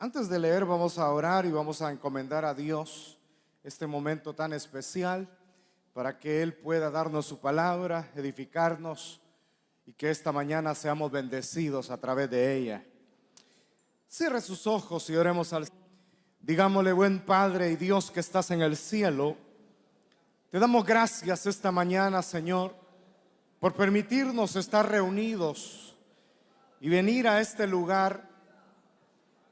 Antes de leer vamos a orar y vamos a encomendar a Dios este momento tan especial para que Él pueda darnos su palabra, edificarnos y que esta mañana seamos bendecidos a través de ella. Cierre sus ojos y oremos al Señor. Digámosle: buen Padre y Dios que estás en el cielo, te damos gracias esta mañana, Señor, por permitirnos estar reunidos y venir a este lugar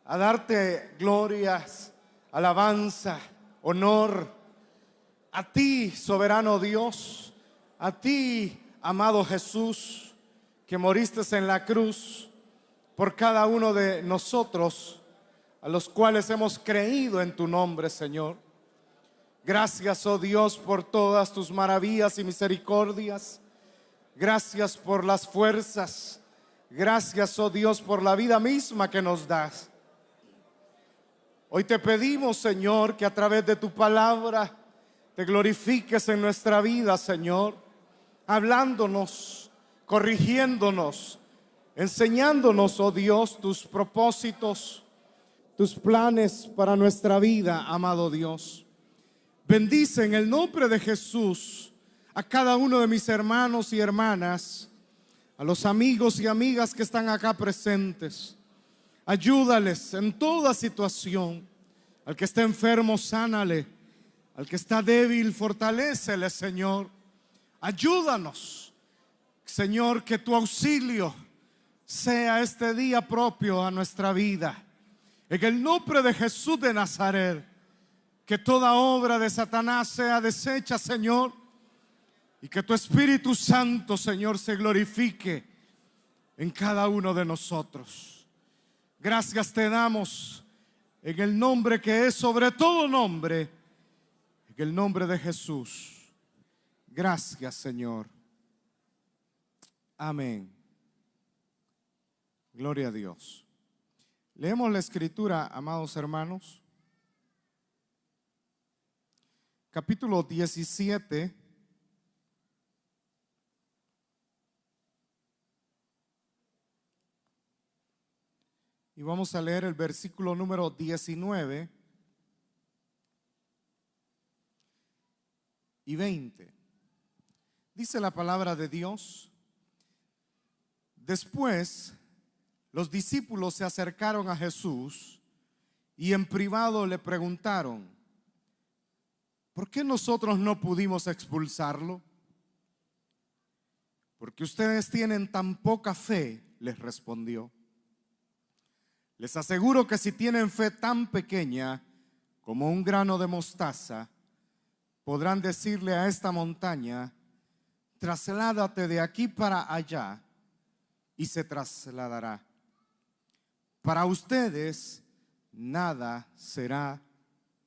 a darte glorias, alabanza, honor a ti, soberano Dios, a ti, amado Jesús, que moriste en la cruz por cada uno de nosotros, a los cuales hemos creído en tu nombre, Señor. Gracias, oh Dios, por todas tus maravillas y misericordias. Gracias por las fuerzas. Gracias, oh Dios, por la vida misma que nos das. Hoy te pedimos, Señor, que a través de tu palabra te glorifiques en nuestra vida, Señor, hablándonos, corrigiéndonos, enseñándonos, oh Dios, tus propósitos, tus planes para nuestra vida, amado Dios. Bendice en el nombre de Jesús a cada uno de mis hermanos y hermanas, a los amigos y amigas que están acá presentes. Ayúdales en toda situación. Al que está enfermo, sánale. Al que está débil, fortalécele, Señor. Ayúdanos, Señor, que tu auxilio sea este día propio a nuestra vida. En el nombre de Jesús de Nazaret, que toda obra de Satanás sea deshecha, Señor, y que tu Espíritu Santo, Señor, se glorifique en cada uno de nosotros. Gracias te damos en el nombre que es sobre todo nombre, en el nombre de Jesús. Gracias, Señor. Amén. Gloria a Dios. Leemos la escritura, amados hermanos. Capítulo 17. Y vamos a leer el versículo número 19 y 20. Dice la palabra de Dios: después los discípulos se acercaron a Jesús y en privado le preguntaron: ¿por qué nosotros no pudimos expulsarlo? Porque ustedes tienen tan poca fe, les respondió. Les aseguro que si tienen fe tan pequeña como un grano de mostaza, podrán decirle a esta montaña: trasládate de aquí para allá, y se trasladará. Para ustedes nada será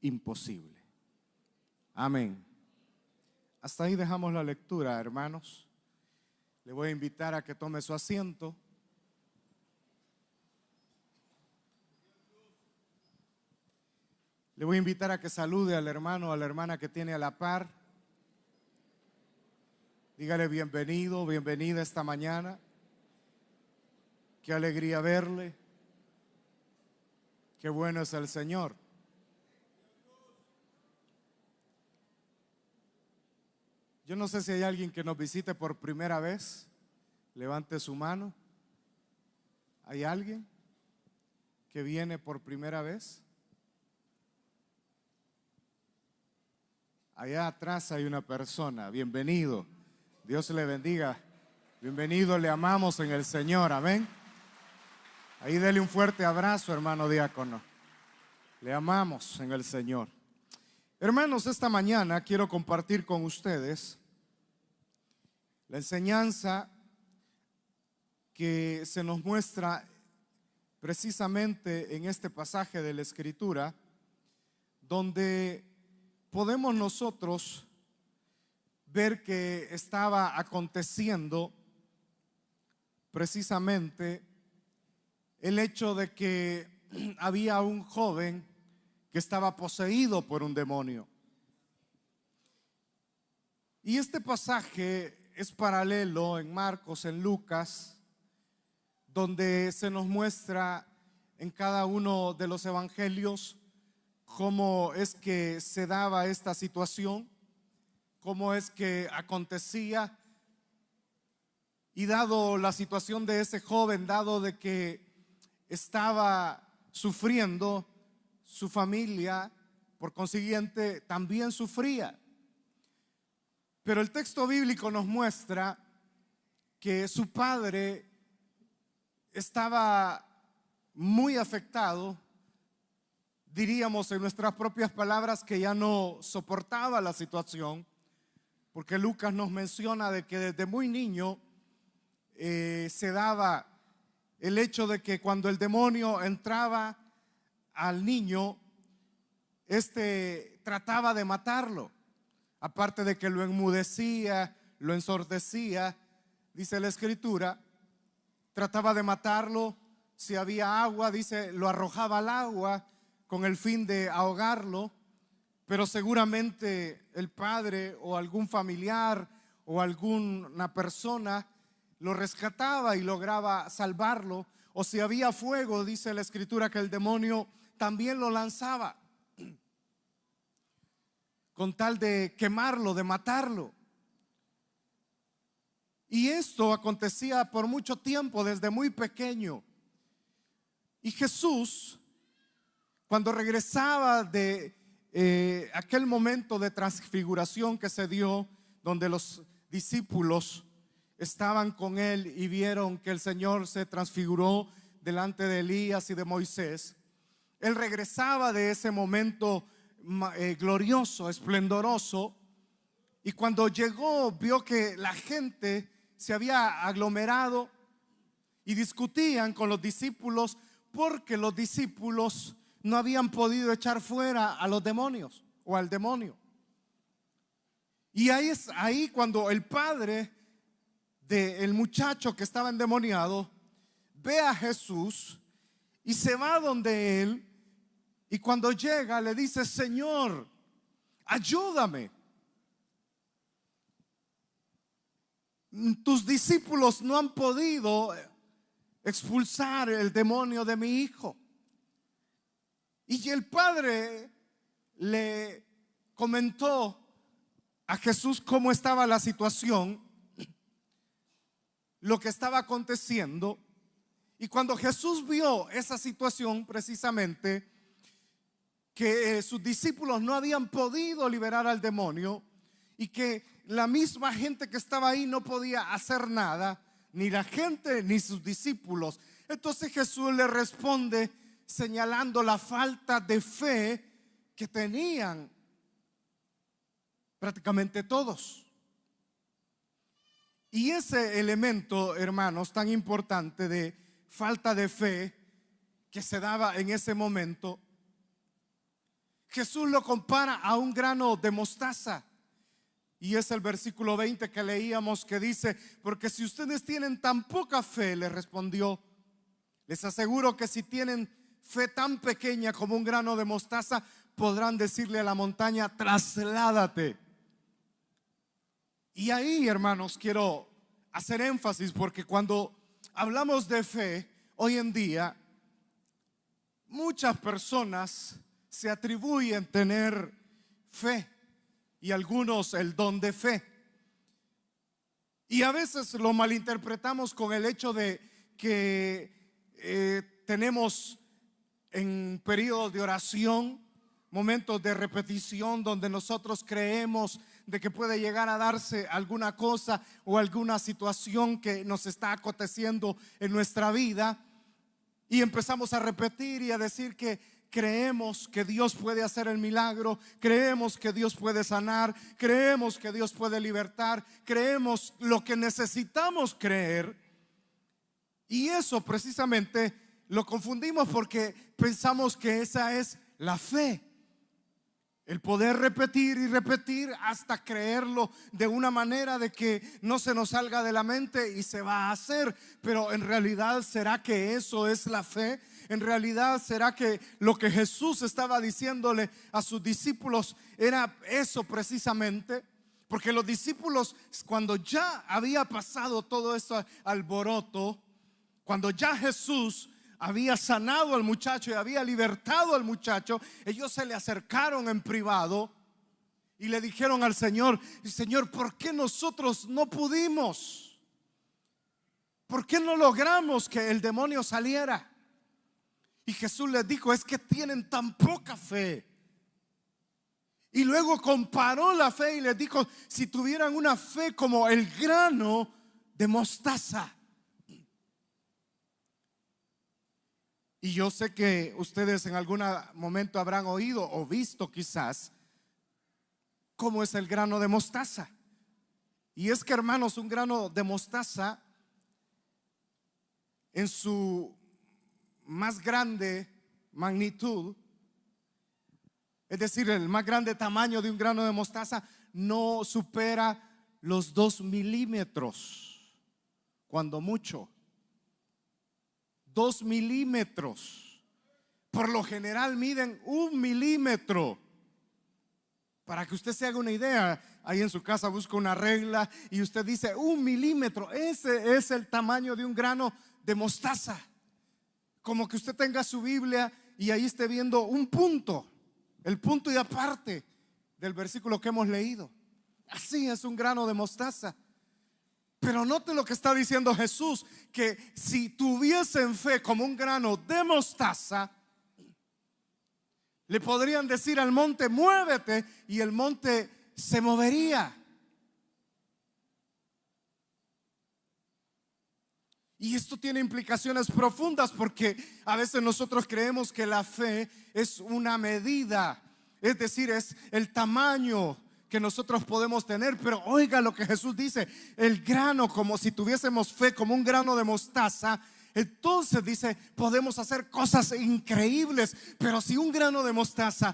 imposible. Amén. Hasta ahí dejamos la lectura, hermanos. Le voy a invitar a que tome su asiento. Le voy a invitar a que salude al hermano o a la hermana que tiene a la par. Dígale: bienvenido, bienvenida esta mañana. Qué alegría verle. Qué bueno es el Señor. Yo no sé si hay alguien que nos visite por primera vez. Levante su mano. ¿Hay alguien que viene por primera vez? Allá atrás hay una persona. Bienvenido. Dios le bendiga. Bienvenido, le amamos en el Señor. Amén. Ahí dele un fuerte abrazo, hermano diácono. Le amamos en el Señor. Hermanos, esta mañana quiero compartir con ustedes la enseñanza que se nos muestra precisamente en este pasaje de la Escritura, donde podemos nosotros ver que estaba aconteciendo precisamente el hecho de que había un joven que estaba poseído por un demonio. Y este pasaje es paralelo en Marcos, en Lucas, donde se nos muestra en cada uno de los evangelios cómo es que se daba esta situación, cómo es que acontecía. Y dado la situación de ese joven, dado de que estaba sufriendo, su familia, por consiguiente, también sufría. Pero el texto bíblico nos muestra que su padre estaba muy afectado, diríamos en nuestras propias palabras que ya no soportaba la situación, porque Lucas nos menciona de que desde muy niño se daba el hecho de que cuando el demonio entraba al niño, trataba de matarlo, aparte de que lo enmudecía, lo ensordecía, dice la escritura, trataba de matarlo. Si había agua, dice, lo arrojaba al agua con el fin de ahogarlo, pero seguramente el padre o algún familiar o alguna persona lo rescataba y lograba salvarlo. O si había fuego, dice la escritura que el demonio también lo lanzaba con tal de quemarlo, de matarlo. Y esto acontecía por mucho tiempo, desde muy pequeño. Y Jesús, cuando regresaba de aquel momento de transfiguración que se dio, donde los discípulos estaban con él y vieron que el Señor se transfiguró delante de Elías y de Moisés, él regresaba de ese momento glorioso, esplendoroso, y cuando llegó vio que la gente se había aglomerado y discutían con los discípulos porque los discípulos no habían podido echar fuera a los demonios o al demonio. Y ahí cuando el padre del muchacho que estaba endemoniado ve a Jesús y se va donde él, y cuando llega le dice: Señor, ayúdame. Tus discípulos no han podido expulsar el demonio de mi hijo. Y el padre le comentó a Jesús cómo estaba la situación, lo que estaba aconteciendo. Y cuando Jesús vio esa situación, precisamente que sus discípulos no habían podido liberar al demonio y que la misma gente que estaba ahí no podía hacer nada, ni la gente ni sus discípulos, entonces Jesús le responde señalando la falta de fe que tenían prácticamente todos. Y ese elemento, hermanos, tan importante de falta de fe que se daba en ese momento, Jesús lo compara a un grano de mostaza. Y es el versículo 20 que leíamos, que dice: porque si ustedes tienen tan poca fe, le respondió, les aseguro que si tienen fe tan pequeña como un grano de mostaza, podrán decirle a la montaña: trasládate. Y ahí, hermanos, quiero hacer énfasis, porque cuando hablamos de fe hoy en día, muchas personas se atribuyen tener fe y algunos el don de fe, y a veces lo malinterpretamos con el hecho de que tenemos en periodos de oración momentos de repetición donde nosotros creemos de que puede llegar a darse alguna cosa o alguna situación que nos está aconteciendo en nuestra vida, y empezamos a repetir y a decir que creemos que Dios puede hacer el milagro, creemos que Dios puede sanar, creemos que Dios puede libertar, creemos lo que necesitamos creer. Y eso precisamente lo confundimos porque pensamos que esa es la fe, el poder repetir y repetir hasta creerlo de una manera de que no se nos salga de la mente y se va a hacer. Pero en realidad, ¿será que eso es la fe? En realidad, ¿será que lo que Jesús estaba diciéndole a sus discípulos era eso precisamente? Porque los discípulos, cuando ya había pasado todo ese alboroto, cuando ya Jesús había sanado al muchacho y había libertado al muchacho, ellos se le acercaron en privado y le dijeron al Señor: Señor, ¿por qué nosotros no pudimos? ¿Por qué no logramos que el demonio saliera? Y Jesús les dijo: es que tienen tan poca fe. Y luego comparó la fe y les dijo: si tuvieran una fe como el grano de mostaza. Y yo sé que ustedes en algún momento habrán oído o visto quizás cómo es el grano de mostaza. Y es que, hermanos, un grano de mostaza en su más grande magnitud, es decir, el más grande tamaño de un grano de mostaza, no supera los 2 milímetros, cuando mucho. 2 milímetros. Por lo general miden 1 milímetro. Para que usted se haga una idea, ahí en su casa busca una regla y usted dice 1 milímetro. Ese es el tamaño de un grano de mostaza. Como que usted tenga su Biblia y ahí esté viendo un punto, el punto y aparte del versículo que hemos leído. Así es un grano de mostaza. Pero note lo que está diciendo Jesús, que si tuviesen fe como un grano de mostaza, le podrían decir al monte: muévete, y el monte se movería. Y esto tiene implicaciones profundas, porque a veces nosotros creemos que la fe es una medida, es decir, es el tamaño que nosotros podemos tener. Pero oiga lo que Jesús dice: el grano, como si tuviésemos fe como un grano de mostaza, entonces dice, podemos hacer cosas increíbles. Pero si un grano de mostaza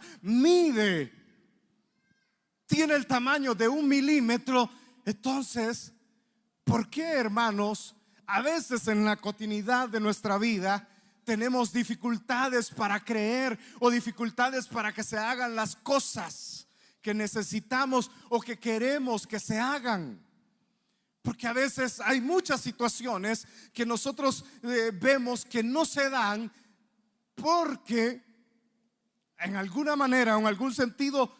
tiene el tamaño de 1 milímetro, entonces, ¿por qué, hermanos, a veces en la cotidianidad de nuestra vida tenemos dificultades para creer o dificultades para que se hagan las cosas que necesitamos o que queremos que se hagan? Porque a veces hay muchas situaciones que nosotros vemos que no se dan porque en alguna manera o en algún sentido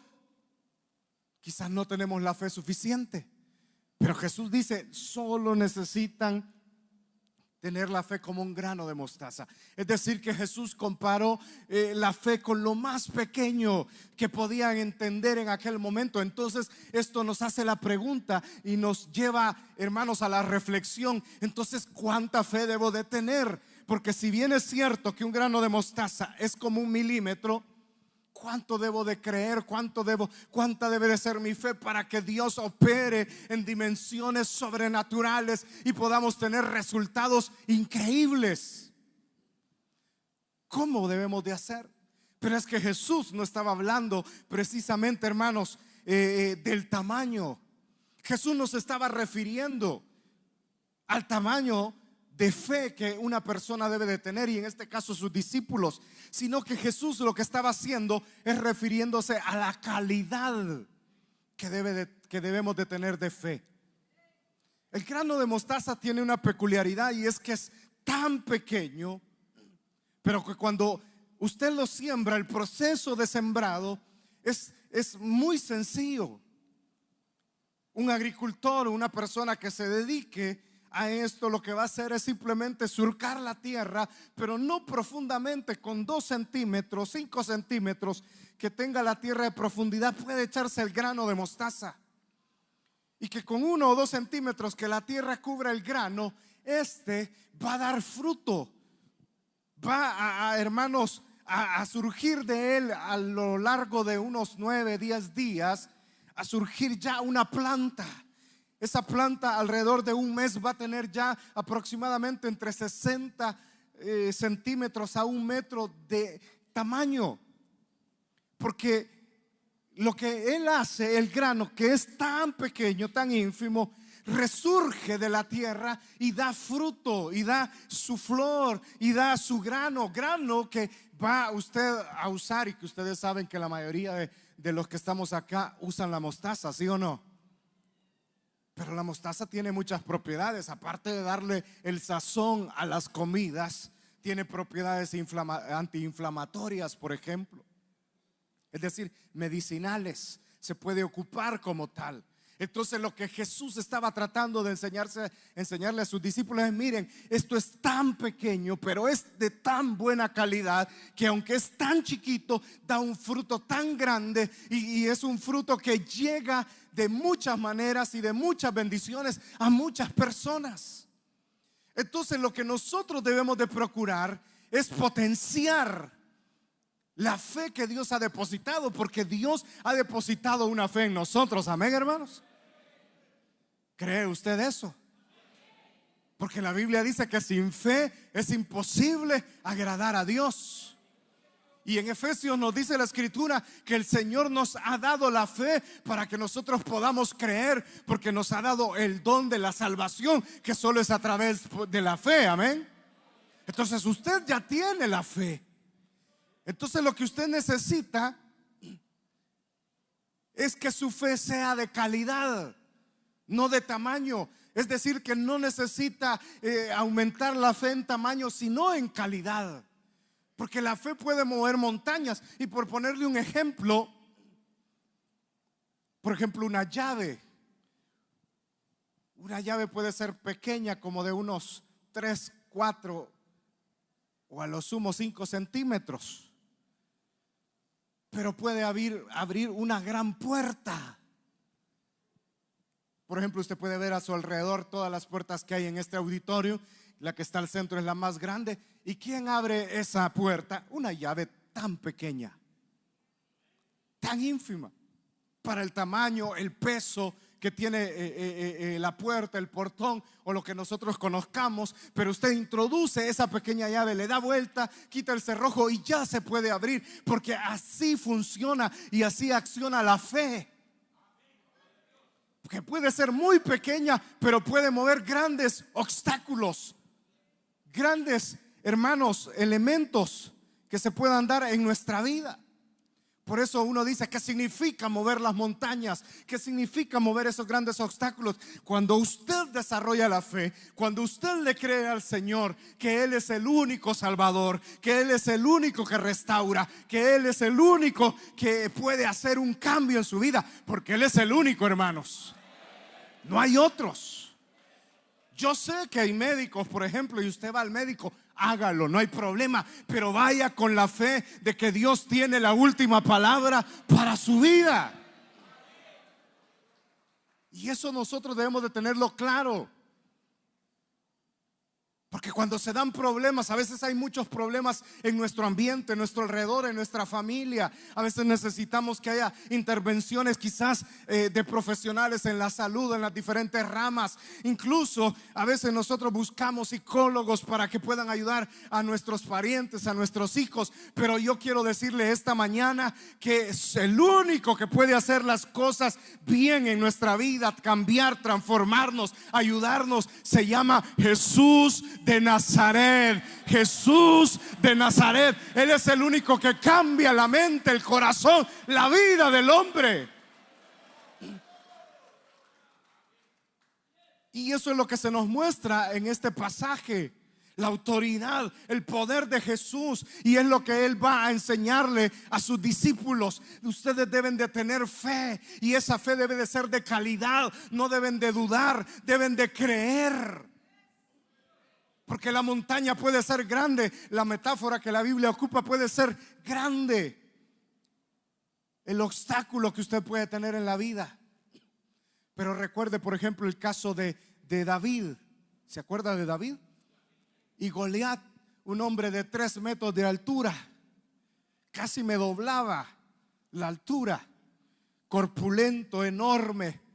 quizás no tenemos la fe suficiente. Pero Jesús dice: solo necesitan tener la fe como un grano de mostaza. Es decir, que Jesús comparó la fe con lo más pequeño que podían entender en aquel momento. Entonces esto nos hace la pregunta y nos lleva, hermanos, a la reflexión. Entonces, ¿cuánta fe debo de tener? Porque si bien es cierto que un grano de mostaza es como 1 milímetro, ¿cuánto debo de creer? ¿Cuánta debe de ser mi fe para que Dios opere en dimensiones sobrenaturales y podamos tener resultados increíbles? ¿Cómo debemos de hacer? Pero es que Jesús no estaba hablando precisamente, hermanos, del tamaño. Jesús nos estaba refiriendo al tamaño de fe que una persona debe de tener, y en este caso sus discípulos, sino que Jesús lo que estaba haciendo es refiriéndose a la calidad que debemos de tener de fe. El grano de mostaza tiene una peculiaridad, y es que es tan pequeño, pero que cuando usted lo siembra, el proceso de sembrado es muy sencillo. Un agricultor o una persona que se dedique a esto, lo que va a hacer es simplemente surcar la tierra, pero no profundamente, con 2 centímetros, 5 centímetros que tenga la tierra de profundidad, puede echarse el grano de mostaza. Y que con 1 o 2 centímetros que la tierra cubra el grano, va a dar fruto. Va hermanos, a surgir de él a lo largo de unos 9, 10 días, a surgir ya una planta. Esa planta alrededor de 1 mes va a tener ya aproximadamente entre 60 centímetros a 1 metro de tamaño. Porque lo que él hace, el grano que es tan pequeño, tan ínfimo, resurge de la tierra y da fruto, y da su flor, y da su grano que va usted a usar. Y que ustedes saben que la mayoría de los que estamos acá usan la mostaza, ¿sí o no? Pero la mostaza tiene muchas propiedades. Aparte de darle el sazón a las comidas, tiene propiedades antiinflamatorias, por ejemplo. Es decir, medicinales, se puede ocupar como tal. Entonces lo que Jesús estaba tratando de enseñarle a sus discípulos es: miren, esto es tan pequeño, pero es de tan buena calidad, que aunque es tan chiquito, da un fruto tan grande, y es un fruto que llega de muchas maneras y de muchas bendiciones a muchas personas. Entonces lo que nosotros debemos de procurar es potenciar la fe que Dios ha depositado, porque Dios ha depositado una fe en nosotros. Amén, hermanos. ¿Cree usted eso? Porque la Biblia dice que sin fe es imposible agradar a Dios. Y en Efesios nos dice la Escritura que el Señor nos ha dado la fe para que nosotros podamos creer, porque nos ha dado el don de la salvación, que solo es a través de la fe. Amén. Entonces usted ya tiene la fe. Entonces lo que usted necesita es que su fe sea de calidad, no de tamaño. Es decir, que no necesita aumentar la fe en tamaño, sino en calidad. Porque la fe puede mover montañas. Y por ponerle un ejemplo, por ejemplo, una llave. Una llave puede ser pequeña, como de unos 3, 4 o a lo sumo 5 centímetros. Pero puede abrir una gran puerta. Por ejemplo, usted puede ver a su alrededor todas las puertas que hay en este auditorio. La que está al centro es la más grande. ¿Y quién abre esa puerta? Una llave tan pequeña, tan ínfima, para el tamaño, el peso que tiene la puerta, el portón o lo que nosotros conozcamos. Pero usted introduce esa pequeña llave, le da vuelta, quita el cerrojo y ya se puede abrir, porque así funciona y así acciona la fe, que puede ser muy pequeña, pero puede mover grandes obstáculos, grandes, hermanos, elementos que se puedan dar en nuestra vida. Por eso uno dice: ¿qué significa mover las montañas? ¿Qué significa mover esos grandes obstáculos? Cuando usted desarrolla la fe, cuando usted le cree al Señor que Él es el único Salvador, que Él es el único que restaura, que Él es el único que puede hacer un cambio en su vida, porque Él es el único, hermanos. No hay otros. Yo sé que hay médicos, por ejemplo, y usted va al médico, hágalo, no hay problema, pero vaya con la fe de que Dios tiene la última palabra para su vida. Y eso nosotros debemos de tenerlo claro. Porque cuando se dan problemas, a veces hay muchos problemas en nuestro ambiente, en nuestro alrededor, en nuestra familia. A veces necesitamos que haya intervenciones quizás de profesionales en la salud, en las diferentes ramas. Incluso a veces nosotros buscamos psicólogos para que puedan ayudar a nuestros parientes, a nuestros hijos. Pero yo quiero decirle esta mañana que es el único que puede hacer las cosas bien en nuestra vida, cambiar, transformarnos, ayudarnos. Se llama Jesús de Nazaret. Jesús de Nazaret. Él es el único que cambia la mente, el corazón, la vida del hombre. Y eso es lo que se nos muestra en este pasaje: la autoridad, el poder de Jesús. Y es lo que Él va a enseñarle a sus discípulos. Ustedes deben de tener fe, y esa fe debe de ser de calidad. No deben de dudar, deben de creer. Porque la montaña puede ser grande, la metáfora que la Biblia ocupa puede ser grande, el obstáculo que usted puede tener en la vida. Pero recuerde, por ejemplo, el caso de David. ¿Se acuerda de David? Y Goliat, un hombre de 3 metros de altura, casi me doblaba la altura, corpulento, enorme,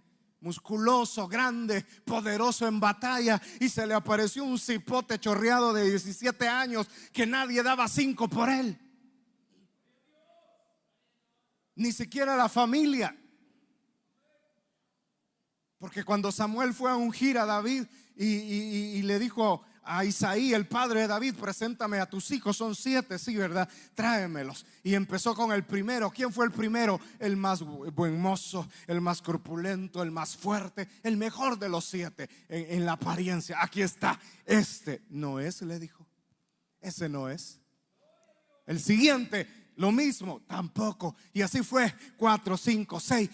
musculoso, grande, poderoso en batalla. Y se le apareció un cipote chorreado de 17 años que nadie daba 5 por él, ni siquiera la familia. Porque cuando Samuel fue a ungir a David y le dijo a Isaí, el padre de David: preséntame a tus hijos, son 7, sí, ¿verdad? Tráemelos. Y empezó con el primero. ¿Quién fue el primero? El más buen mozo, el más corpulento, el más fuerte, el mejor de los 7 en la apariencia. Aquí está. Este no es, le dijo. ese no es. El siguiente, lo mismo, tampoco. Y así fue, 4, 5, 6.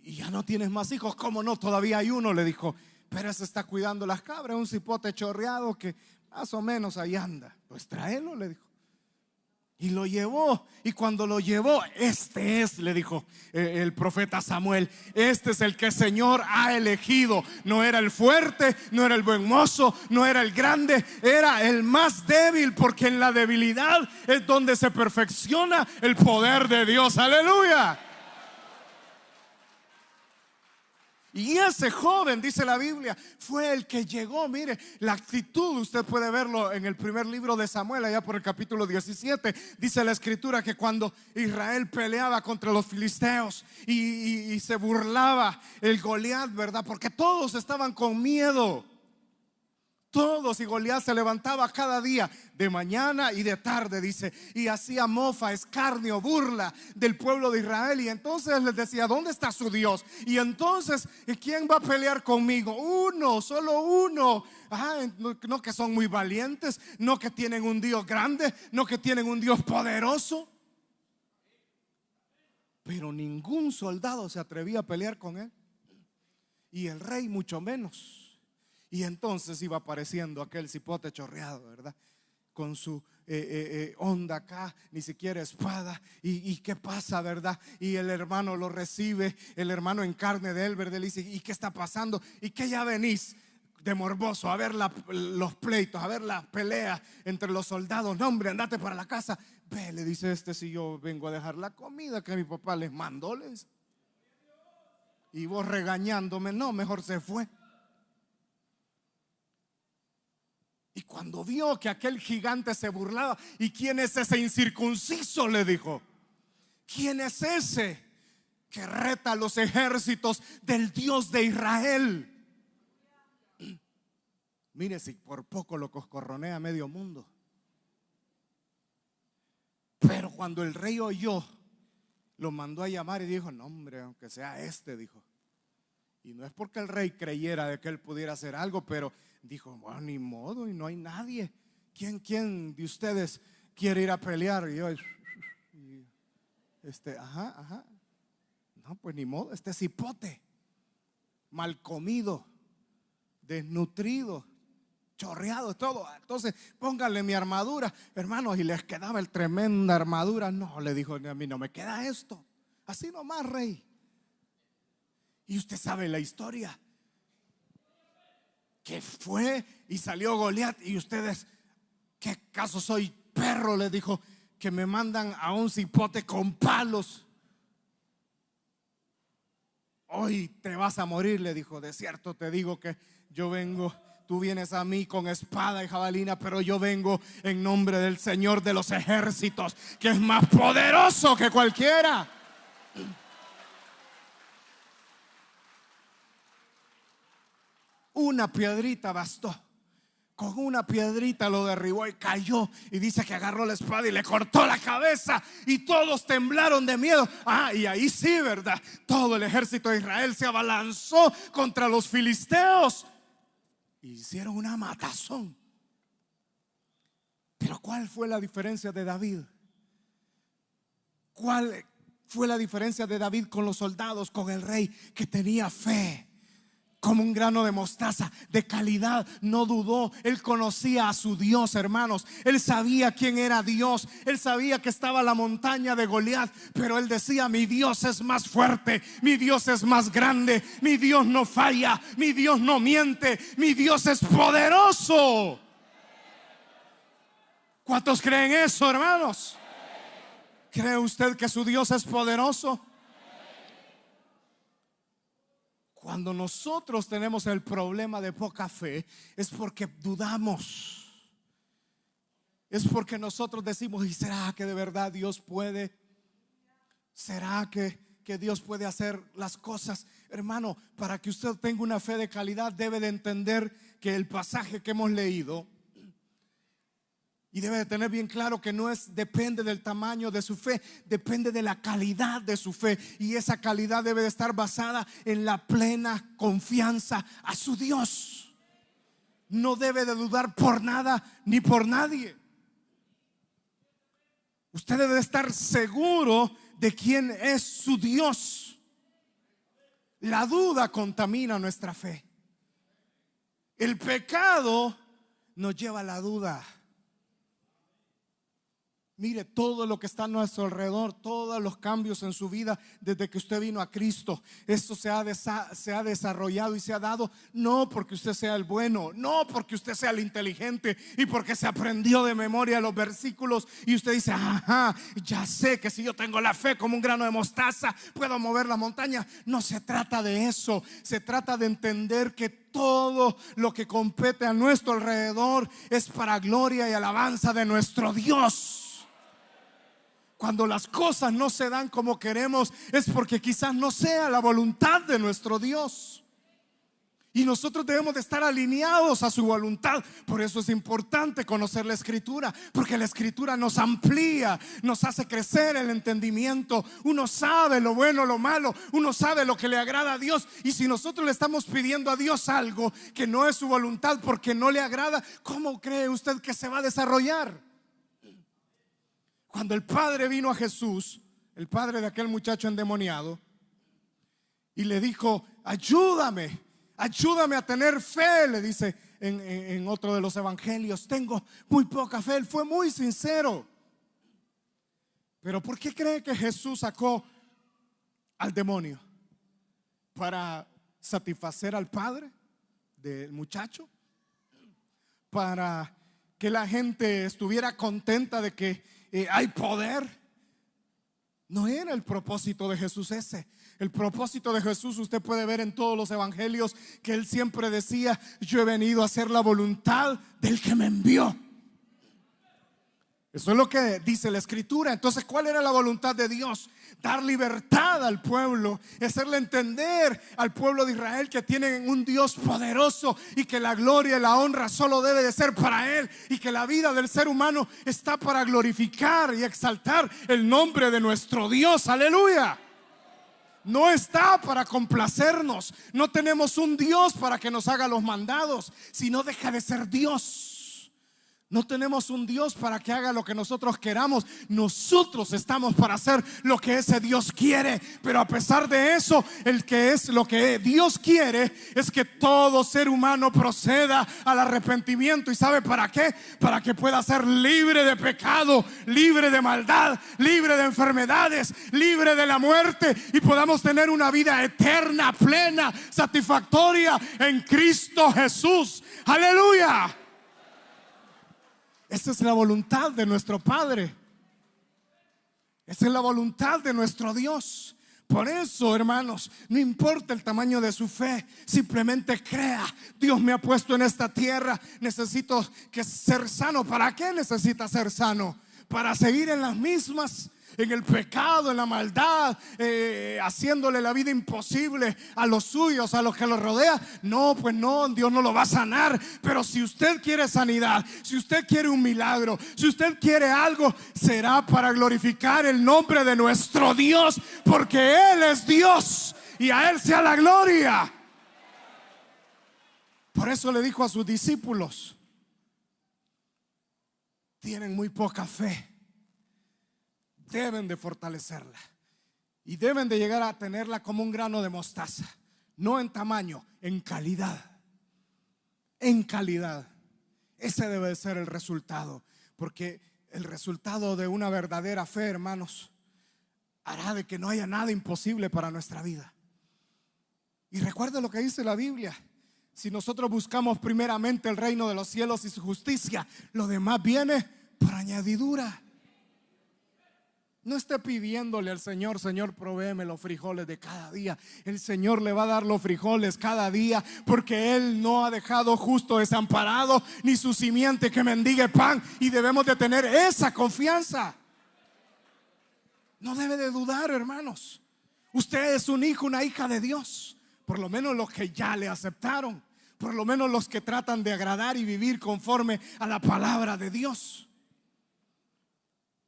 Y ya no tienes más hijos. ¿Cómo no? Todavía hay uno, le dijo. Pero ese está cuidando las cabras, un cipote chorreado que más o menos ahí anda. Pues tráelo, le dijo. Y lo llevó. Y cuando lo llevó, este es, le dijo el profeta Samuel, este es el que el Señor ha elegido. No era el fuerte, no era el buen mozo, no era el grande, era el más débil, porque en la debilidad es donde se perfecciona el poder de Dios. Aleluya. Y ese joven, dice la Biblia, fue el que llegó. Mire, la actitud, usted puede verlo en el primer libro de Samuel, allá por el capítulo 17. Dice la escritura que cuando Israel peleaba contra los filisteos y se burlaba el Goliat, ¿verdad? Porque todos estaban con miedo. Todos, y Goliat se levantaba cada día, de mañana y de tarde, dice, y hacía mofa, escarnio, burla del pueblo de Israel. Y entonces les decía, ¿dónde está su Dios? Y entonces, ¿quién va a pelear conmigo? Uno, solo uno. No que son muy valientes, no que tienen un Dios grande, no que tienen un Dios poderoso. Pero ningún soldado se atrevía a pelear con él, y el rey mucho menos. Y entonces iba apareciendo aquel cipote chorreado, ¿verdad? Con su onda acá, ni siquiera espada. ¿Y qué pasa, verdad? Y el hermano lo recibe, el hermano en carne de él, ¿verdad? Le dice, ¿y qué está pasando? ¿Y qué ya venís de morboso a ver los pleitos, a ver las peleas entre los soldados? No, hombre, andate para la casa. Ve, le dice si yo vengo a dejar la comida que mi papá les mandó, les. Y vos regañándome, no, mejor se fue. Y cuando vio que aquel gigante se burlaba, ¿y quién es ese incircunciso?, le dijo. ¿Quién es ese que reta a los ejércitos del Dios de Israel? Mire, si por poco lo coscorronea medio mundo. Pero cuando el rey oyó, lo mandó a llamar y dijo, no, hombre, aunque sea dijo. Y no es porque el rey creyera de que él pudiera hacer algo, pero dijo, bueno, ni modo, y no hay nadie. ¿Quién de ustedes quiere ir a pelear? Y yo, no, pues ni modo, este cipote, mal comido, desnutrido, chorreado, todo. Entonces pónganle mi armadura, hermanos. Y les quedaba el tremenda armadura. No, le dijo, a mí no me queda esto. Así nomás, rey. Y usted sabe la historia, que fue y salió Goliat. Y ustedes, ¿qué caso soy perro?, le dijo, que me mandan a un cipote con palos. Hoy te vas a morir, le dijo. De cierto te digo que yo vengo, tú vienes a mí con espada y jabalina, pero yo vengo en nombre del Señor de los ejércitos, que es más poderoso que cualquiera. Una piedrita bastó. Con una piedrita lo derribó y cayó. Y dice que agarró la espada y le cortó la cabeza. Y todos temblaron de miedo. Y ahí sí, ¿verdad? Todo el ejército de Israel se abalanzó contra los filisteos. Hicieron una matazón. Pero ¿cuál fue la diferencia de David? ¿Cuál fue la diferencia de David con los soldados, con el rey? Que tenía fe como un grano de mostaza, de calidad. No dudó, él conocía a su Dios, hermanos. Él sabía quién era Dios. Él sabía que estaba la montaña de Goliat, pero él decía, mi Dios es más fuerte, mi Dios es más grande, mi Dios no falla, mi Dios no miente, mi Dios es poderoso. ¿Cuántos creen eso, hermanos? ¿Cree usted que su Dios es poderoso? Cuando nosotros tenemos el problema de poca fe, es porque dudamos. Es porque nosotros decimos, ¿y será que de verdad Dios puede? ¿Será que Dios puede hacer las cosas? Hermano, para que usted tenga una fe de calidad, debe de entender que el pasaje que hemos leído, y debe de tener bien claro que no depende del tamaño de su fe, depende de la calidad de su fe. Y esa calidad debe de estar basada en la plena confianza a su Dios. No debe de dudar por nada ni por nadie. Usted debe estar seguro de quién es su Dios. La duda contamina nuestra fe. El pecado nos lleva a la duda. Mire todo lo que está a nuestro alrededor, todos los cambios en su vida desde que usted vino a Cristo. Esto se ha desarrollado y se ha dado no porque usted sea el bueno, no porque usted sea el inteligente y porque se aprendió de memoria los versículos y usted dice, ajá, ya sé que si yo tengo la fe como un grano de mostaza puedo mover la montaña. No se trata de eso, se trata de entender que todo lo que compete a nuestro alrededor es para gloria y alabanza de nuestro Dios. Cuando las cosas no se dan como queremos es porque quizás no sea la voluntad de nuestro Dios. Y nosotros debemos de estar alineados a su voluntad. Por eso es importante conocer la Escritura, porque la Escritura nos amplía, nos hace crecer el entendimiento. Uno sabe lo bueno, lo malo, uno sabe lo que le agrada a Dios. Y si nosotros le estamos pidiendo a Dios algo que no es su voluntad porque no le agrada, ¿cómo cree usted que se va a desarrollar? Cuando el padre vino a Jesús, el padre de aquel muchacho endemoniado, y le dijo, ayúdame a tener fe, le dice en otro de los evangelios, tengo muy poca fe. Él fue muy sincero. Pero ¿por qué cree que Jesús sacó al demonio? ¿Para satisfacer al padre del muchacho? ¿Para que la gente estuviera contenta de que hay poder? No era el propósito de Jesús ese. El propósito de Jesús usted puede ver en todos los evangelios que él siempre decía, yo he venido a hacer la voluntad del que me envió. Eso es lo que dice la Escritura. Entonces, ¿cuál era la voluntad de Dios? Dar libertad al pueblo, hacerle entender al pueblo de Israel que tienen un Dios poderoso y que la gloria y la honra solo debe de ser para Él, y que la vida del ser humano está para glorificar y exaltar el nombre de nuestro Dios. Aleluya. No está para complacernos. No tenemos un Dios para que nos haga los mandados, sino deja de ser Dios. No tenemos un Dios para que haga lo que nosotros queramos. Nosotros estamos para hacer lo que ese Dios quiere. Pero a pesar de eso, lo que Dios quiere es que todo ser humano proceda al arrepentimiento. ¿Y sabe para qué? Para que pueda ser libre de pecado, libre de maldad, libre de enfermedades, libre de la muerte, y podamos tener una vida eterna, plena, satisfactoria en Cristo Jesús. Aleluya. Esa es la voluntad de nuestro Padre. Esa es la voluntad de nuestro Dios. Por eso, hermanos, no importa el tamaño de su fe, simplemente crea. Dios me ha puesto en esta tierra, necesito ser sano. ¿Para qué necesita ser sano? Para seguir en las mismas, en el pecado, en la maldad, haciéndole la vida imposible a los suyos, a los que los rodea. No, pues no, Dios no lo va a sanar. Pero si usted quiere sanidad, si usted quiere un milagro, si usted quiere algo, será para glorificar el nombre de nuestro Dios, porque Él es Dios y a Él sea la gloria. Por eso le dijo a sus discípulos, tienen muy poca fe. Deben de fortalecerla y deben de llegar a tenerla como un grano de mostaza, no en tamaño, en calidad. En calidad. Ese debe de ser el resultado, porque el resultado de una verdadera fe, hermanos, hará de que no haya nada imposible para nuestra vida. Y recuerde lo que dice la Biblia: si nosotros buscamos primeramente el reino de los cielos y su justicia, lo demás viene por añadidura. No esté pidiéndole al Señor, Señor, provéeme los frijoles de cada día. El Señor le va a dar los frijoles cada día, porque Él no ha dejado justo desamparado, ni su simiente que mendigue pan. Y debemos de tener esa confianza. No debe de dudar, hermanos. Usted es un hijo, una hija de Dios. Por lo menos los que ya le aceptaron, por lo menos los que tratan de agradar y vivir conforme a la palabra de Dios.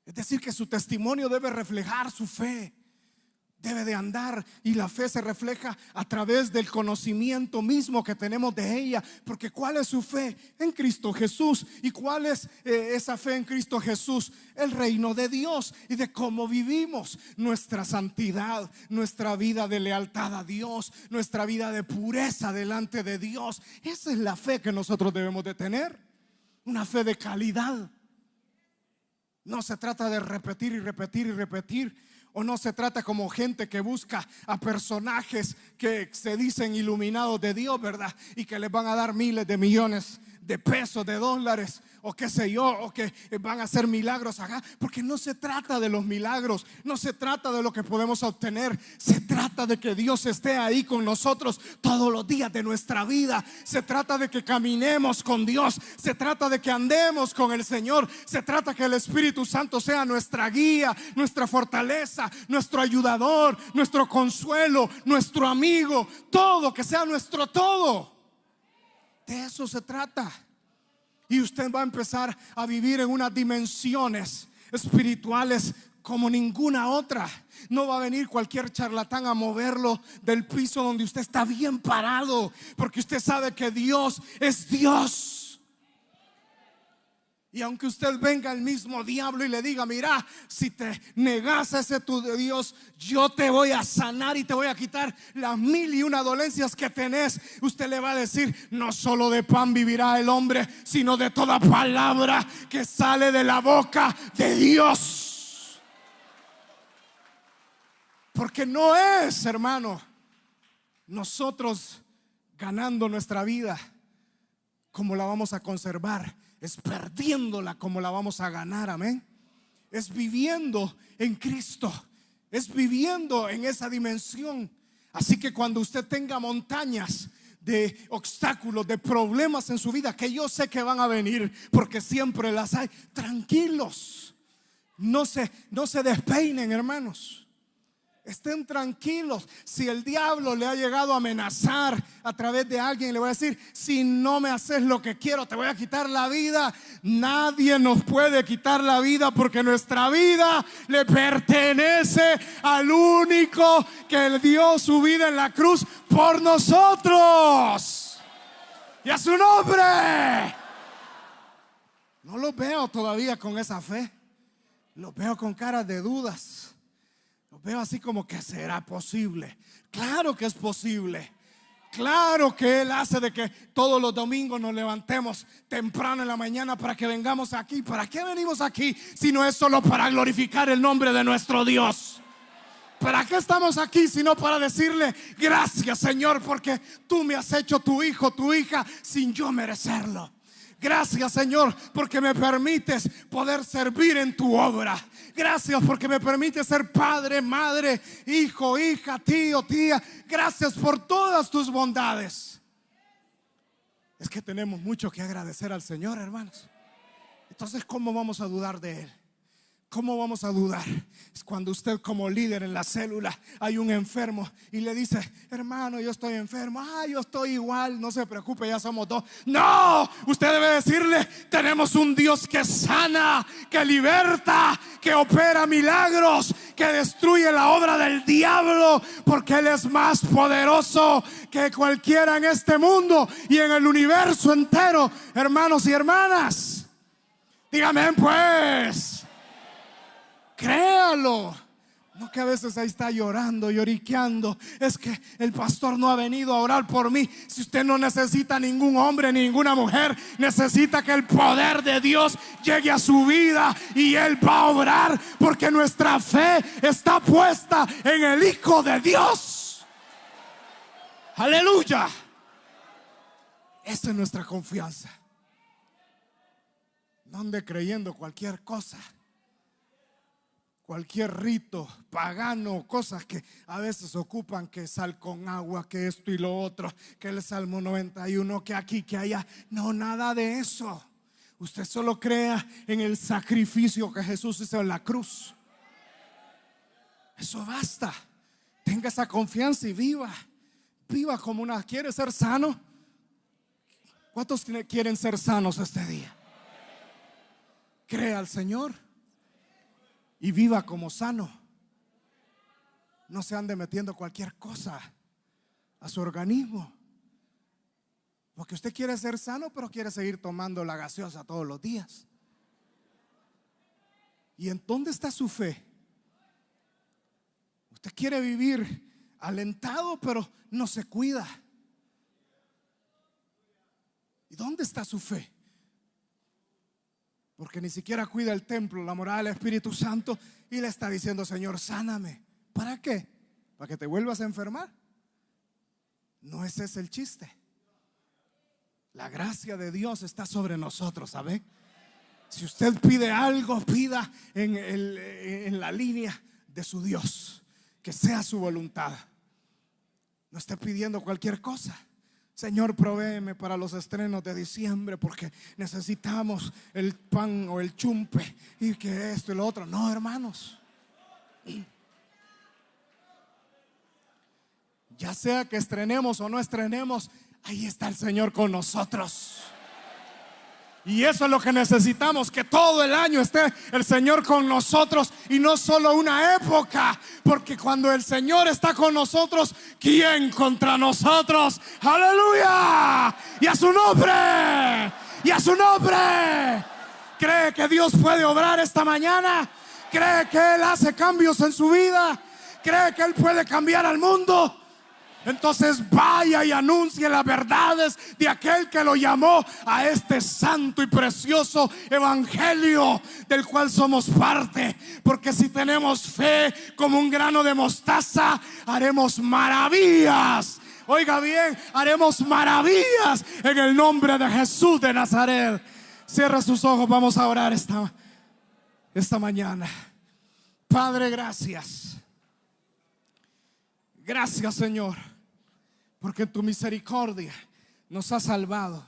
Es decir, que su testimonio debe reflejar su fe. debe de andar, y la fe se refleja a través del conocimiento mismo que tenemos de ella. Porque ¿cuál es su fe? En Cristo Jesús. ¿Y cuál es esa fe en Cristo Jesús? El reino de Dios y de cómo vivimos nuestra santidad, nuestra vida de lealtad a Dios, nuestra vida de pureza delante de Dios. Esa es la fe que nosotros debemos de tener, una fe de calidad. No se trata de repetir y repetir y repetir. O no se trata como gente que busca a personajes que se dicen iluminados de Dios, ¿verdad? Y que les van a dar miles de millones de pesos, de dólares, o qué sé yo, o que van a hacer milagros acá. Porque no se trata de los milagros, no se trata de lo que podemos obtener. Se trata de que Dios esté ahí con nosotros todos los días de nuestra vida. Se trata de que caminemos con Dios. Se trata de que andemos con el Señor. Se trata que el Espíritu Santo sea nuestra guía, nuestra fortaleza, nuestro ayudador, nuestro consuelo, nuestro amigo. Todo, que sea nuestro todo. De eso se trata. Y usted va a empezar a vivir en unas dimensiones espirituales como ninguna otra. No va a venir cualquier charlatán a moverlo del piso donde usted está bien parado, porque usted sabe que Dios es Dios. Y aunque usted venga el mismo diablo y le diga: mira, si te negas a ese tu Dios, yo te voy a sanar y te voy a quitar las 1001 dolencias que tenés, usted le va a decir: no solo de pan vivirá el hombre, sino de toda palabra que sale de la boca de Dios. Porque no es, hermano, nosotros ganando nuestra vida como la vamos a conservar, es perdiéndola como la vamos a ganar, amén. Es viviendo en Cristo, es viviendo en esa dimensión. Así que cuando usted tenga montañas de obstáculos, de problemas en su vida, que yo sé que van a venir, porque siempre las hay, tranquilos, no se despeinen, hermanos. Estén tranquilos. Si el diablo le ha llegado a amenazar a través de alguien, le voy a decir: si no me haces lo que quiero, te voy a quitar la vida. Nadie nos puede quitar la vida, porque nuestra vida le pertenece al único que dio su vida en la cruz por nosotros. Y a su nombre. No los veo todavía con esa fe. Los veo con caras de dudas. Veo así como que será posible. Claro que es posible. Claro que Él hace de que todos los domingos nos levantemos temprano en la mañana para que vengamos aquí. ¿Para qué venimos aquí si no es solo para glorificar el nombre de nuestro Dios? ¿Para qué estamos aquí sino para decirle: gracias, Señor, porque tú me has hecho tu hijo, tu hija, sin yo merecerlo? Gracias, Señor, porque me permites poder servir en tu obra. Gracias porque me permites ser padre, madre, hijo, hija, tío, tía. Gracias por todas tus bondades. Es que tenemos mucho que agradecer al Señor, hermanos. Entonces, ¿cómo vamos a dudar de Él? ¿Cómo vamos a dudar? Es cuando usted, como líder en la célula, hay un enfermo y le dice: hermano, yo estoy enfermo. Yo estoy igual, no se preocupe, ya somos dos. No, usted debe decirle: tenemos un Dios que sana, que liberta, que opera milagros, que destruye la obra del diablo, porque Él es más poderoso que cualquiera en este mundo y en el universo entero. Hermanos y hermanas, dígame pues. Créalo. No que a veces ahí está llorando, lloriqueando: es que el pastor no ha venido a orar por mí. Si usted no necesita ningún hombre, ninguna mujer, necesita que el poder de Dios llegue a su vida y Él va a obrar, porque nuestra fe está puesta en el Hijo de Dios. Aleluya. Esa es nuestra confianza. No ande creyendo cualquier cosa, cualquier rito pagano, cosas que a veces ocupan, que sal con agua, que esto y lo otro, que el Salmo 91, que aquí, que allá. No, nada de eso. Usted solo crea en el sacrificio que Jesús hizo en la cruz. Eso basta. Tenga esa confianza y viva. Viva como una. ¿Quiere ser sano? ¿Cuántos quieren ser sanos este día? Crea al Señor y viva como sano. no se ande metiendo cualquier cosa a su organismo, porque usted quiere ser sano, pero quiere seguir tomando la gaseosa todos los días. ¿Y en dónde está su fe? Usted quiere vivir alentado, pero no se cuida. ¿Y dónde está su fe? Porque ni siquiera cuida el templo, la morada del Espíritu Santo, y le está diciendo: Señor, sáname. ¿Para qué? ¿Para que te vuelvas a enfermar? No, ese es el chiste. La gracia de Dios está sobre nosotros, ¿sabe? Si usted pide algo, pida en la línea de su Dios, que sea su voluntad. No esté pidiendo cualquier cosa. Señor, provéeme para los estrenos de diciembre, porque necesitamos el pan o el chumpe y que esto y lo otro. No, hermanos. Ya sea que estrenemos o no estrenemos, ahí está el Señor con nosotros. Y eso es lo que necesitamos, que todo el año esté el Señor con nosotros y no solo una época, porque cuando el Señor está con nosotros, ¿quién contra nosotros? ¡Aleluya! Y a su nombre, y a su nombre. ¿Cree que Dios puede obrar esta mañana? ¿Cree que Él hace cambios en su vida? ¿Cree que Él puede cambiar al mundo? Entonces vaya y anuncie las verdades de aquel que lo llamó a este santo y precioso evangelio del cual somos parte. Porque si tenemos fe como un grano de mostaza, haremos maravillas. Oiga bien, haremos maravillas en el nombre de Jesús de Nazaret. Cierra sus ojos, vamos a orar esta mañana. Padre, gracias. Gracias, Señor, porque en tu misericordia nos has salvado,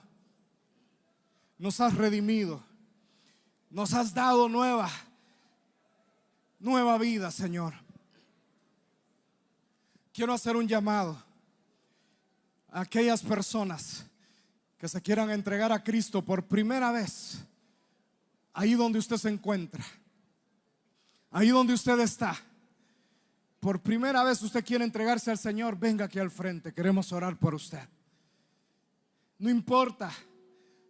nos has redimido, nos has dado nueva vida, Señor. Quiero hacer un llamado a aquellas personas que se quieran entregar a Cristo por primera vez. Ahí donde usted se encuentra, ahí donde usted está, por primera vez usted quiere entregarse al Señor, venga aquí al frente, queremos orar por usted. No importa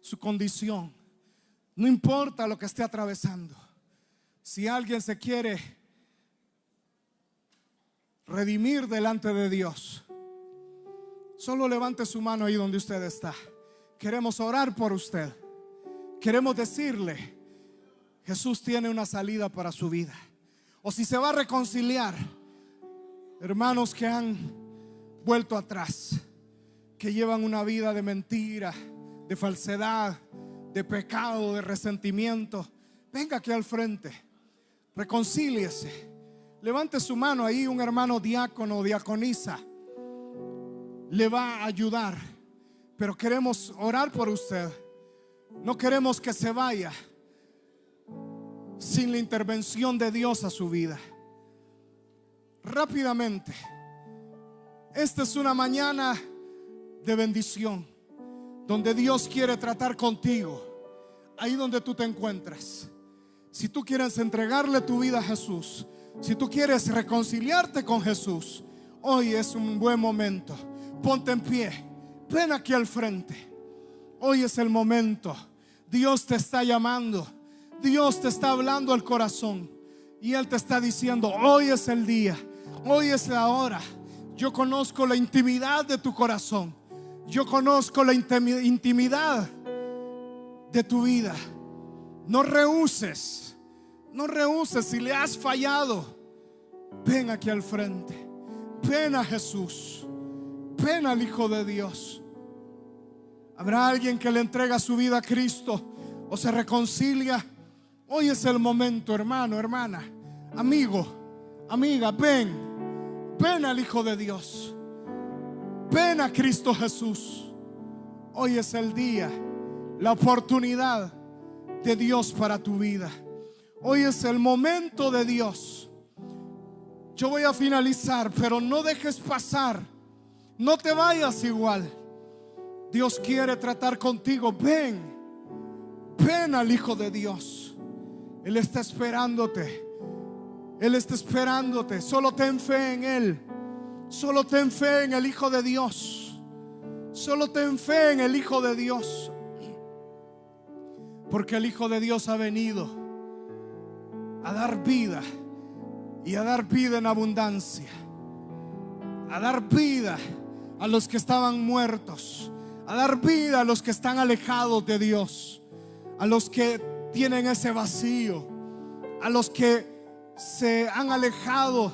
su condición, no importa lo que esté atravesando. Si alguien se quiere redimir delante de Dios, solo levante su mano ahí donde usted está. Queremos orar por usted. Queremos decirle: Jesús tiene una salida para su vida. O si se va a reconciliar, hermanos que han vuelto atrás, que llevan una vida de mentira, de falsedad, de pecado, de resentimiento, venga aquí al frente, reconcíliese. Levante su mano ahí, un hermano diácono o diaconisa le va a ayudar. Pero queremos orar por usted. No queremos que se vaya sin la intervención de Dios a su vida. Rápidamente, esta es una mañana de bendición, donde Dios quiere tratar contigo, ahí donde tú te encuentras. Si tú quieres entregarle tu vida a Jesús, si tú quieres reconciliarte con Jesús, hoy es un buen momento. Ponte en pie, ven aquí al frente. Hoy es el momento. Dios te está llamando, Dios te está hablando al corazón, y Él te está diciendo: hoy es el día, hoy es la hora. Yo conozco la intimidad de tu corazón, yo conozco la intimidad de tu vida. No rehuses, no rehuses. Si le has fallado, ven aquí al frente, ven a Jesús, ven al Hijo de Dios. Habrá alguien que le entrega su vida a Cristo o se reconcilia. Hoy es el momento, hermano, hermana, amigo, amiga, ven al Hijo de Dios, ven a Cristo Jesús. Hoy es el día, la oportunidad de Dios para tu vida. Hoy es el momento de Dios. Yo voy a finalizar, pero no dejes pasar, no te vayas igual. Dios quiere tratar contigo. Ven al Hijo de Dios. Él está esperándote. Él está esperándote. Solo ten fe en Él. Solo ten fe en el Hijo de Dios. Solo ten fe en el Hijo de Dios. Porque el Hijo de Dios ha venido a dar vida, y a dar vida en abundancia. A dar vida a los que estaban muertos. A dar vida a los que están alejados de Dios. A los que tienen ese vacío. A los que se han alejado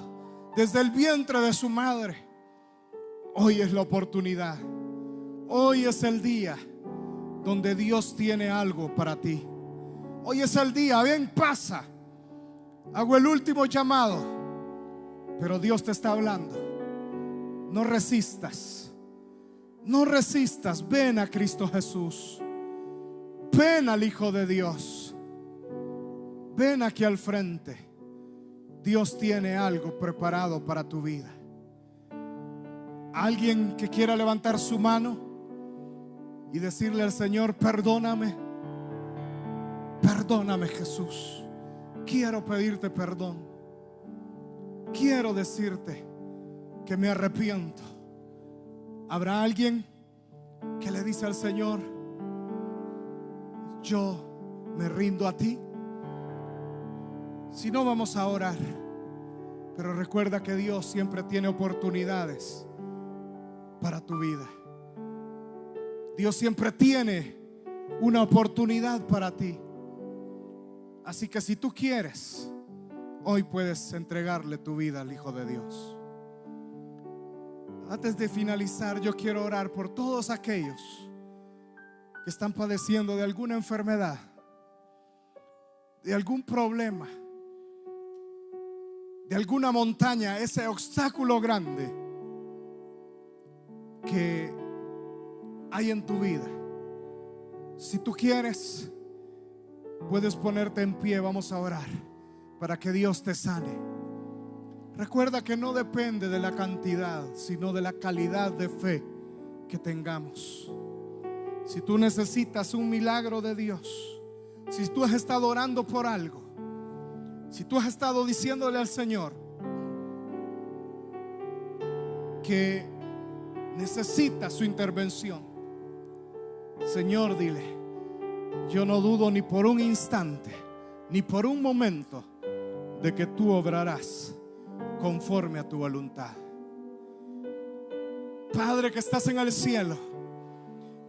desde el vientre de su madre. Hoy es la oportunidad. Hoy es el día donde Dios tiene algo para ti. Hoy es el día. Ven, pasa. Hago el último llamado, pero Dios te está hablando. No resistas. No resistas. Ven a Cristo Jesús. Ven al Hijo de Dios. Ven aquí al frente. Dios tiene algo preparado para tu vida. Alguien que quiera levantar su mano y decirle al Señor: perdóname. Perdóname, Jesús. Quiero pedirte perdón. Quiero decirte que me arrepiento. ¿Habrá alguien que le dice al Señor: yo me rindo a ti? Si no, vamos a orar. Pero recuerda que Dios siempre tiene oportunidades para tu vida. Dios siempre tiene una oportunidad para ti. Así que si tú quieres, hoy puedes entregarle tu vida al Hijo de Dios. Antes de finalizar, yo quiero orar por todos aquellos que están padeciendo de alguna enfermedad, de algún problema, de alguna montaña, ese obstáculo grande que hay en tu vida. Si tú quieres, puedes ponerte en pie. Vamos a orar para que Dios te sane. Recuerda que no depende de la cantidad, sino de la calidad de fe que tengamos. Si tú necesitas un milagro de Dios, si tú has estado orando por algo, si tú has estado diciéndole al Señor que necesitas su intervención, Señor, dile: yo no dudo ni por un instante, ni por un momento, de que tú obrarás conforme a tu voluntad. Padre que estás en el cielo,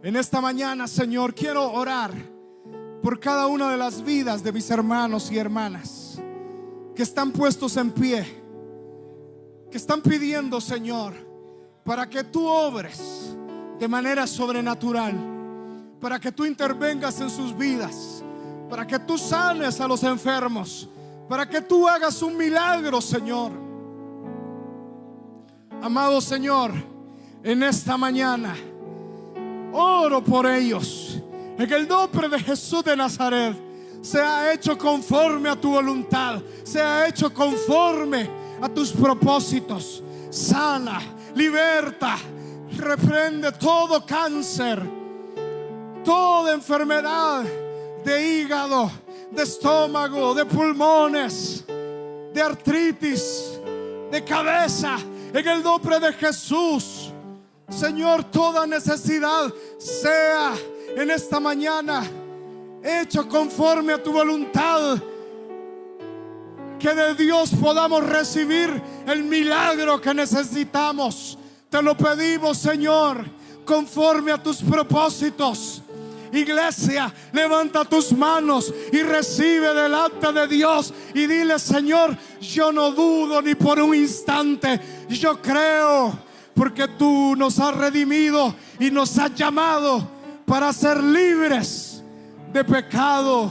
en esta mañana, Señor, quiero orar por cada una de las vidas de mis hermanos y hermanas que están puestos en pie, que están pidiendo, Señor, para que tú obres de manera sobrenatural, para que tú intervengas en sus vidas, para que tú sanes a los enfermos, para que tú hagas un milagro, Señor. Amado Señor, en esta mañana oro por ellos. En el nombre de Jesús de Nazaret, sea hecho conforme a tu voluntad, sea hecho conforme a tus propósitos. Sana, liberta, reprende todo cáncer, toda enfermedad de hígado, de estómago, de pulmones, de artritis, de cabeza. En el nombre de Jesús, Señor, toda necesidad sea en esta mañana hecho conforme a tu voluntad. Que de Dios podamos recibir el milagro que necesitamos. Te lo pedimos, Señor, conforme a tus propósitos. Iglesia, levanta tus manos y recibe delante de Dios y dile: Señor, yo no dudo ni por un instante. Yo creo, porque tú nos has redimido y nos has llamado para ser libres de pecado,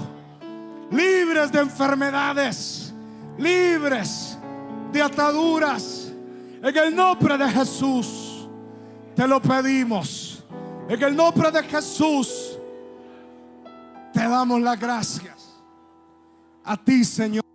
libres de enfermedades, libres de ataduras. En el nombre de Jesús te lo pedimos. En el nombre de Jesús te damos las gracias. A ti, Señor.